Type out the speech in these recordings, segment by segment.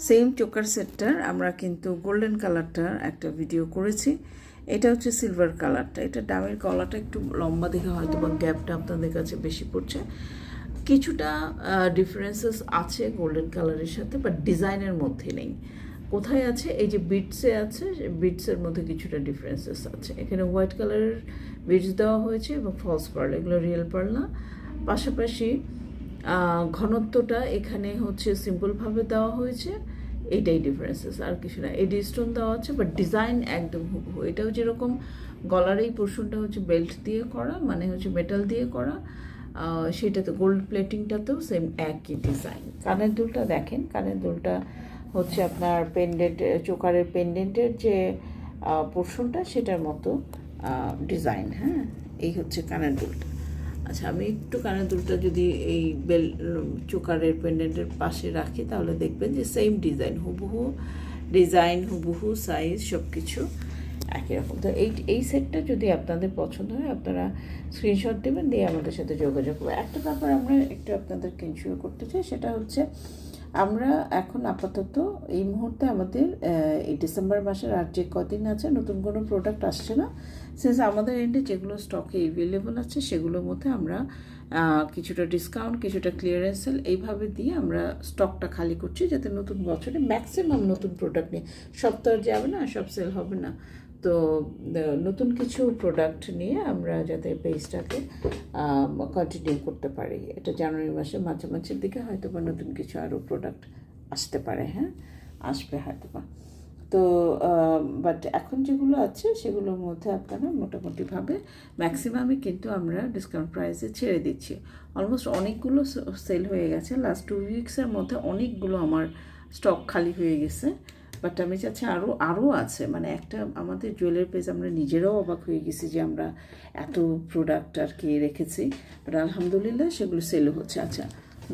Same choker সেটটার আমরা কিন্তু golden কালারটার একটা ভিডিও করেছি। এটা হচ্ছে সিলভার কালারটা। এটা ডামের গলাটা একটু লম্বা দেখে হয়তো বা গ্যাপটা আপনাদের কাছে বেশি পড়ছে। কিছুটা ডিফারেন্সেস আছে গোল্ডেন কালারের সাথে, বাট ডিজাইনের মধ্যে নেই। কোথায় আছে? এই যে বিটসে আছে, বিটসের মধ্যে কিছুটা ডিফারেন্সেস আছে। এখানে হোয়াইট কালারের বিটস দেওয়া হয়েছে এবং ফলস পার্ল, এগুলো রিয়েল পার্ল না। পাশাপাশি ঘনত্বটা এখানে হচ্ছে সিম্পলভাবে দেওয়া হয়েছে, এইটাই ডিফারেন্সেস, আর কিছু না। এডি স্টোন দেওয়া আছে, বাট ডিজাইন একদম হুবহু। এটাও যেরকম গলার এই পোর্শনটা হচ্ছে বেল্ট দিয়ে করা, মানে হচ্ছে মেটাল দিয়ে করা, সেটাতে গোল্ড প্লেটিংটাতেও সেম একই ডিজাইন। কানের দুলটা দেখেন, কানের দুলটা হচ্ছে আপনার পেন্ডেন্ট, চোকারের পেন্ডেন্টের যে পোর্শনটা সেটার মতো ডিজাইন। হ্যাঁ, এই হচ্ছে কানের দুলটা। আচ্ছা, আমি একটু কানের দুলটা যদি এই চোকারের পেন্ডেন্টের পাশে রাখি তাহলে দেখবেন যে সেম ডিজাইন, হুবহু সাইজ, সব কিছু একই রকম। তো এই সেটটা যদি আপনাদের পছন্দ হয় আপনারা স্ক্রিনশট দেবেন, দিয়ে আমাদের সাথে যোগাযোগ করবেন। একটা ব্যাপার আমরা একটু আপনাদেরকে ইনশিওর করতে চাই, সেটা হচ্ছে আমরা এখন আপাতত এই মুহূর্তে আমাদের এই ডিসেম্বর মাসের আর যে কদিন আছে নতুন কোনো প্রোডাক্ট আসছে না। সিন্স আমাদের এন্ডে যেগুলো স্টকে অ্যাভেলেবল আছে সেগুলোর মধ্যে আমরা কিছুটা ডিসকাউন্ট, কিছুটা ক্লিয়ারেন্স সেল এইভাবে দিয়ে আমরা স্টকটা খালি করছি, যাতে নতুন বছরে ম্যাক্সিমাম নতুন প্রোডাক্ট নিয়ে, সব তো আর যাবে না, সব সেল হবে না। তো নতুন কিছু প্রোডাক্ট নিয়ে আমরা যাতে পেজটাকে কন্টিনিউ করতে পারি। এটা জানুয়ারি মাসের মাঝামাঝির দিকে হয়তো বা নতুন কিছু আরও প্রোডাক্ট আসতে পারে। হ্যাঁ, আসবে হয়তো বা। তো বাট এখন যেগুলো আছে সেগুলোর মধ্যে আপনারা মোটামুটিভাবে ম্যাক্সিমামই কিন্তু আমরা ডিসকাউন্ট প্রাইসে ছেড়ে দিচ্ছি। অলমোস্ট অনেকগুলো সেল হয়ে গেছে লাস্ট 2 উইক্সের মধ্যে, অনেকগুলো আমার স্টক খালি হয়ে গেছে। বাট আমি চাচ্ছি আরও আছে, মানে একটা আমাদের জুয়েলারি পেজ আমরা নিজেরাও অবাক হয়ে গেছি যে আমরা এত প্রোডাক্ট আর কি রেখেছি। বাট আলহামদুলিল্লাহ সেগুলো সেলও হচ্ছে। আচ্ছা,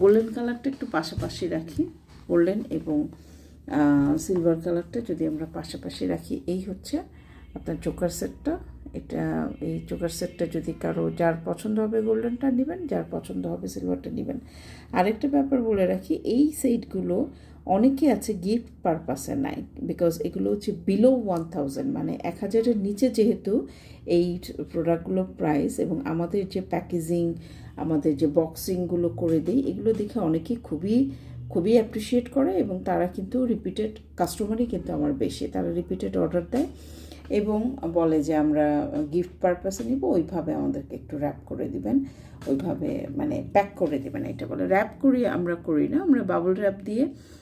গোল্ডেন কালারটা একটু পাশাপাশি রাখি, গোল্ডেন এবং সিলভার কালারটা যদি আমরা পাশাপাশি রাখি, এই হচ্ছে আপনার চোকার সেটটা। এটা এই চোকার সেটটা যদি কারো, যার পছন্দ হবে গোল্ডেনটা নেবেন, যার পছন্দ হবে সিলভারটা নেবেন। আরেকটা ব্যাপার বলে রাখি, এই সেটগুলো অনেকে আছে গিফট পারপাসে নাই, বিকজ এগুলো হচ্ছে বিলো 1000, মানে 1000-এর নিচে যেহেতু এই প্রোডাক্টগুলো প্রাইস, এবং আমাদের যে প্যাকেজিং, আমাদের যে বক্সিংগুলো করে দিই, এগুলো দেখে অনেকেই খুবই অ্যাপ্রিসিয়েট করে, এবং তারা কিন্তু রিপিটেড কাস্টমারই কিন্তু আমার বেশি, তারা রিপিটেড অর্ডার দেয় এবং বলে যে আমরা গিফট পারপাসে নিব, ওইভাবে আমাদেরকে একটু র্যাপ করে দিবেন, ওইভাবে মানে প্যাক করে দেবেন, এটা বলে। র্যাপ করি আমরা করি না, আমরা বাবল র্যাপ দিয়ে